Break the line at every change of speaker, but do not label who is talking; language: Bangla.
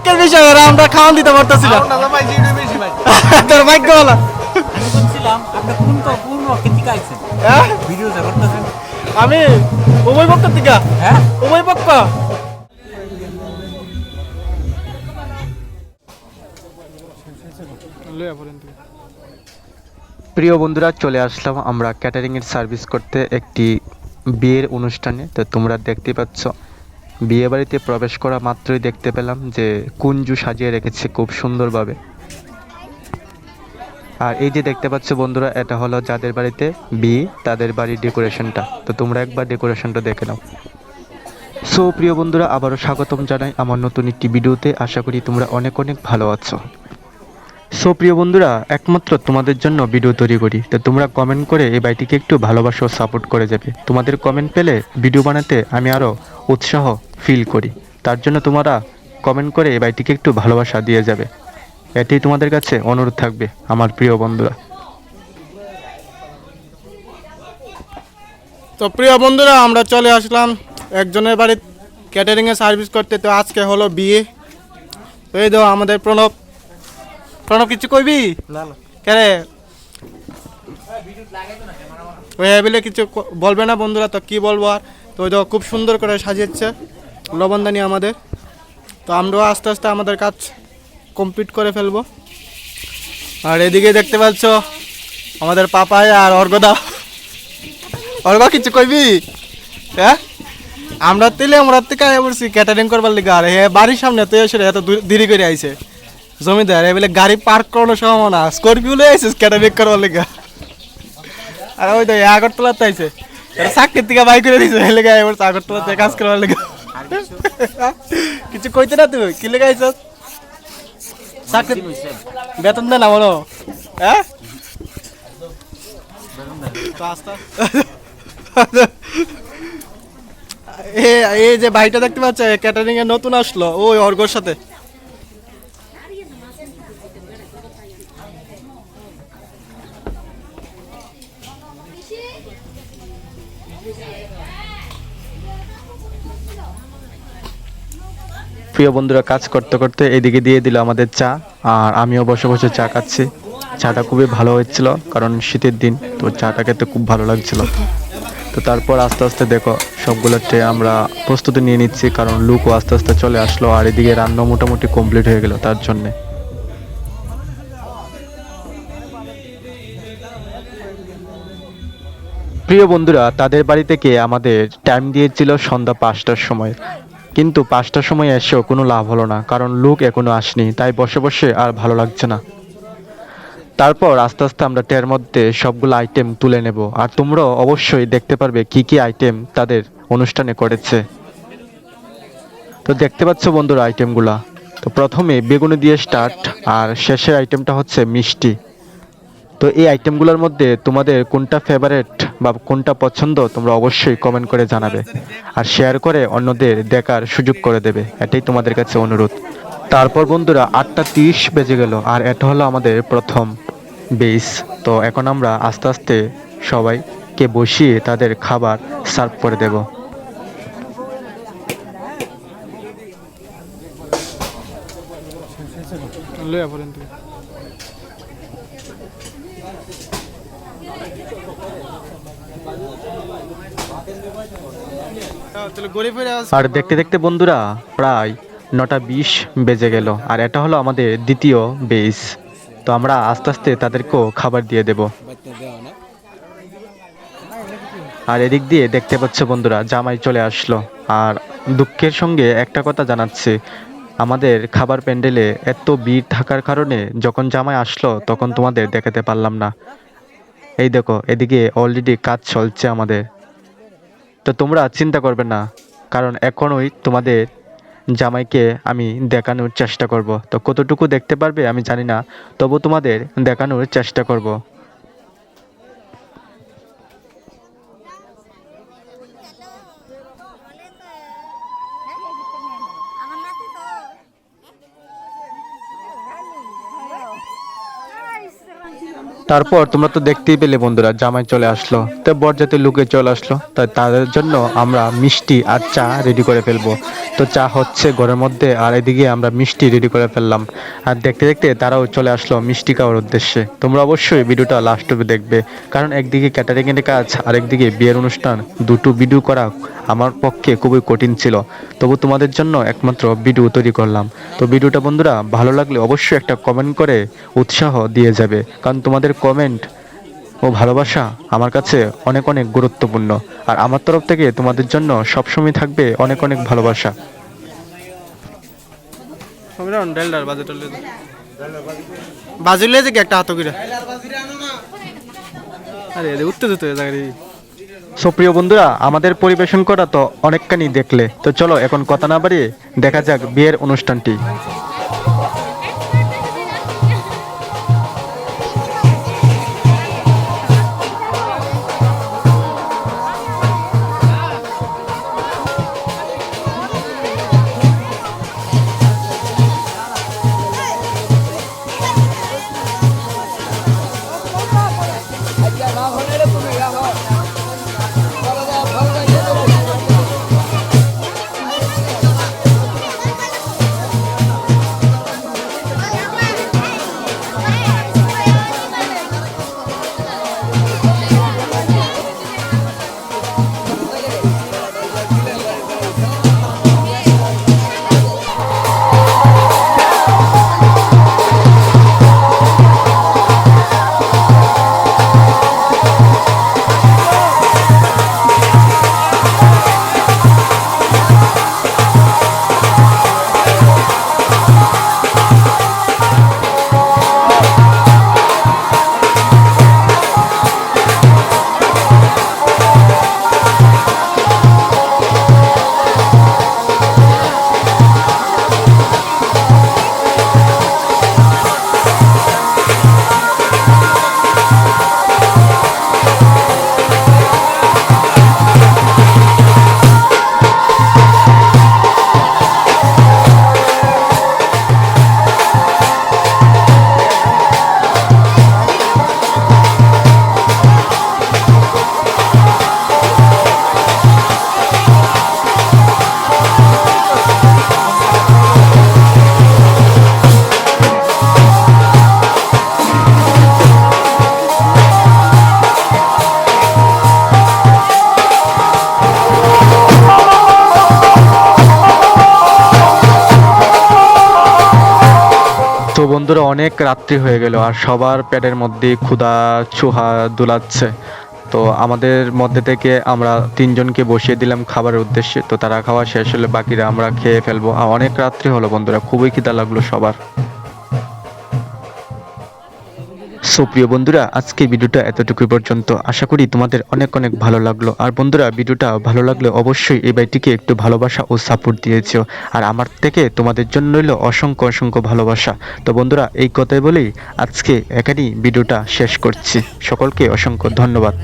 দুঃখের বিষয় এরা আমরা খাওয়ান দিতে পারতেছি না। তোর ভাগ্য বলা
আমি বলছিলাম আপনি কোন রকেট থেকে আইছেন ভিডিও করতেছেন?
আমি উভয় পক্ষ থেকে
হ্যাঁ
উভয় পক্ষ
প্রিয় বন্ধুরা, চলে আসলাম আমরা ক্যাটারিংয়ের সার্ভিস করতে একটি বিয়ের অনুষ্ঠানে। তো তোমরা দেখতে পাচ্ছ বিয়ে বাড়িতে প্রবেশ করা মাত্রই দেখতে পেলাম যে কুঞ্জু সাজিয়ে রেখেছে খুব সুন্দরভাবে। আর এই যে দেখতে পাচ্ছ বন্ধুরা, এটা হলো যাদের বাড়িতে বিয়ে তাদের বাড়ির ডেকোরেশনটা। তো তোমরা একবার ডেকোরেশনটা দেখে নাও। সো প্রিয় বন্ধুরা, আবারও স্বাগতম জানাই আমার নতুন একটি ভিডিওতে। আশা করি তোমরা অনেক অনেক ভালো আছো। সো প্রিয় বন্ধুরা, একমাত্র তোমাদের জন্য ভিডিও তৈরি করি। তো তোমরা কমেন্ট করে এই বাড়িটিকে একটু ভালোবাসা ও সাপোর্ট করে যাবে। তোমাদের কমেন্ট পেলে ভিডিও বানাতে আমি আরও উৎসাহ ফিল করি। তার জন্য তোমরা কমেন্ট করে এই বাড়িটিকে একটু ভালোবাসা দিয়ে যাবে। এটাই তোমাদের কাছে অনুরোধ থাকবে আমার প্রিয় বন্ধুরা।
তো প্রিয় বন্ধুরা, আমরা চলে আসলাম একজনের বাড়ি ক্যাটারিংয়ে সার্ভিস করতে। তো আজকে হলো বিয়ে। তো এই দাও আমাদের প্রণব। প্রণব কিছু কইবি? কেরে ওই বলে কিছু বলবে না বন্ধুরা, তো কি বলবো আর। তো ওই দেখো খুব সুন্দর করে সাজিয়েছে লবণদানি আমাদের। তো আমরাও আস্তে আস্তে আমাদের কাজ কমপ্লিট করে ফেলবো। আর এদিকে দেখতে পাচ্ছ আমাদের পাপাই আর অর্গদা। অর্গ কিছু কইবি? হ্যাঁ, আমরা থেকে বলছি ক্যাটারিং করবার লিগে। আর হ্যাঁ বাড়ির সামনে তো এসে এত দেরি করে আইছে জমিদার। বলে গাড়ি পার্ক করানোর সময় না, স্করপিও লয়ে আইসিস ক্যাটারিং করবার লিগে। আর ওই তো আগরতলাতে আইছে, চাকরির থেকে বাই করে দিছে লেগে এবার আগরতলাতে কাজ করবার লিগে। কিছু কইতে না তুই কি লেগে আইছ? চাকরি বেতন দে না বলো। হ্যাঁ এই যে ভাইটা দেখতে পাচ্ছ ক্যাটারিং এ নতুন আসলো, ওই অর্গর সাথে।
প্রিয় বন্ধুরা, কাজ করতে করতে এদিকে দিয়ে দিল আমাদের চা। আর আমিও বসে বসে চা খাচ্ছি। চাটা খুবই ভালো হয়েছিল, কারণ শীতের দিন তো চাটা খেতে খুব ভালো লাগছিল। তো তারপর আস্তে আস্তে দেখো সবগুলো ট্রে আমরা প্রস্তুতি নিয়ে নিচ্ছি, কারণ লুকও আস্তে আস্তে চলে আসলো। আর এদিকে রান্না মোটামুটি কমপ্লিট হয়ে গেল তার জন্যে। প্রিয় বন্ধুরা, তাদের বাড়ি থেকে আমাদের টাইম দিয়েছিল সন্ধ্যা 5টার সময়, কিন্তু 5টার সময় এসেও কোনো লাভ হলো না, কারণ লোক এখনো আসেনি। তাই বসে বসে আর ভালো লাগছে না। তারপর আস্তে আস্তে আমরা ট্রের মধ্যে সবগুলো আইটেম তুলে নেব। আর তোমরাও অবশ্যই দেখতে পারবে কি কি আইটেম তাদের অনুষ্ঠানে করেছে। তো দেখতে পাচ্ছ বন্ধুরা আইটেমগুলা। তো প্রথমে বেগুনি দিয়ে স্টার্ট, আর শেষের আইটেমটা হচ্ছে মিষ্টি। তো এই আইটেমগুলোর মধ্যে তোমাদের কোনটা ফেভারিট বা কোনটা পছন্দ তোমরা অবশ্যই কমেন্ট করে জানাবে। আর শেয়ার করে অন্যদের দেখার সুযোগ করে দেবে, এটাই তোমাদের কাছে অনুরোধ। তারপর বন্ধুরা 8:30 বেজে গেল, আর এটা হলো আমাদের প্রথম বেস। তো এখন আমরা আস্তে আস্তে সবাইকে বসিয়ে তাদের খাবার সার্ভ করে দেব। আর দেখতে দেখতে বন্ধুরা প্রায় 9:20 বেজে গেল, আর এটা হলো আমাদের দ্বিতীয় বেস। তো আমরা আস্তে আস্তে তাদেরকেও খাবার দিয়ে দেব। আর এদিক দিয়ে দেখতে পাচ্ছ বন্ধুরা জামাই চলে আসলো। আর দুঃখের সঙ্গে একটা কথা জানাচ্ছি, আমাদের খাবার প্যান্ডেলে এত ভিড় থাকার কারণে যখন জামাই আসলো তখন তোমাদের দেখাতে পারলাম না। এই দেখো এদিকে অলরেডি কাজ চলছে আমাদের। তো তোমরা চিন্তা করবে না, কারণ এখনই তোমাদের জামাইকে আমি দেখানোর চেষ্টা করব। তো কতটুকু দেখতে পারবে আমি জানি না, তবু তোমাদের দেখানোর চেষ্টা করব। তারপর তোমরা তো দেখতেই পেলে বন্ধুরা জামাই চলে আসলো। তো বরযাত্রী লুকে চলে আসলো, তাই তাদের জন্য আমরা মিষ্টি আর চা রেডি করে ফেলবো। তো তো চা হচ্ছে ঘরের মধ্যে, আর এদিকে আমরা মিষ্টি রেডি করে ফেললাম। আর দেখতে দেখতে তারাও চলে আসলো মিষ্টি খাওয়ার উদ্দেশ্যে। তোমরা অবশ্যই ভিডিওটা লাস্ট অবধি দেখবে, কারণ একদিকে ক্যাটারিংয়ের কাজ আর একদিকে বিয়ের অনুষ্ঠান, দুটো ভিডিও করা আমার পক্ষে খুবই কঠিন ছিল। তবু তোমাদের জন্য একমাত্র ভিডিও তৈরি করলাম। তো ভিডিওটা বন্ধুরা ভালো লাগলে অবশ্যই একটা কমেন্ট করে উৎসাহ দিয়ে যাবে, কারণ তোমাদের কমেন্ট ও ভালোবাসা আমার কাছে অনেক অনেক গুরুত্বপূর্ণ। আর আমার তরফ থেকে তোমাদের জন্য সবসময় থাকবে অনেক অনেক ভালোবাসা।
সমীরন ডেলডার বাজুলে যে একটা হাত করে আরে উত্তেজিত হয়ে যায় রে।
সো প্রিয় বন্ধুরা, আমাদের পরিবেশন করা তো অনেকখানি দেখলে, তো চলো এখন কথা না বাড়িয়ে দেখা যাক বিয়ের অনুষ্ঠানটি। তো বন্ধুরা অনেক রাত্রি হয়ে গেল আর সবার পেটের মধ্যে ক্ষুধা চুহা দুলাচ্ছে। তো আমাদের মধ্যে থেকে আমরা তিনজনকে বসিয়ে দিলাম খাবারের উদ্দেশ্যে। তো তারা খাওয়া শেষ হলে বাকিরা আমরা খেয়ে ফেলবো। আর অনেক রাত্রি হলো বন্ধুরা, খুবই খিদা লাগলো সবার। সো প্রিয় বন্ধুরা, আজকে ভিডিওটা এতটুকু পর্যন্ত। আশা করি তোমাদের অনেক অনেক ভালো লাগলো। আর বন্ধুরা, ভিডিওটা ভালো লাগলে অবশ্যই এই ভাইটিকে একটু ভালোবাসা ও সাপোর্ট দিয়েছো। আর আমার থেকে তোমাদের জন্য রইল অসংখ্য অসংখ্য ভালোবাসা। তো বন্ধুরা, এই কথাই বলেই আজকে এখানেই ভিডিওটা শেষ করছি। সকলকে অসংখ্য ধন্যবাদ।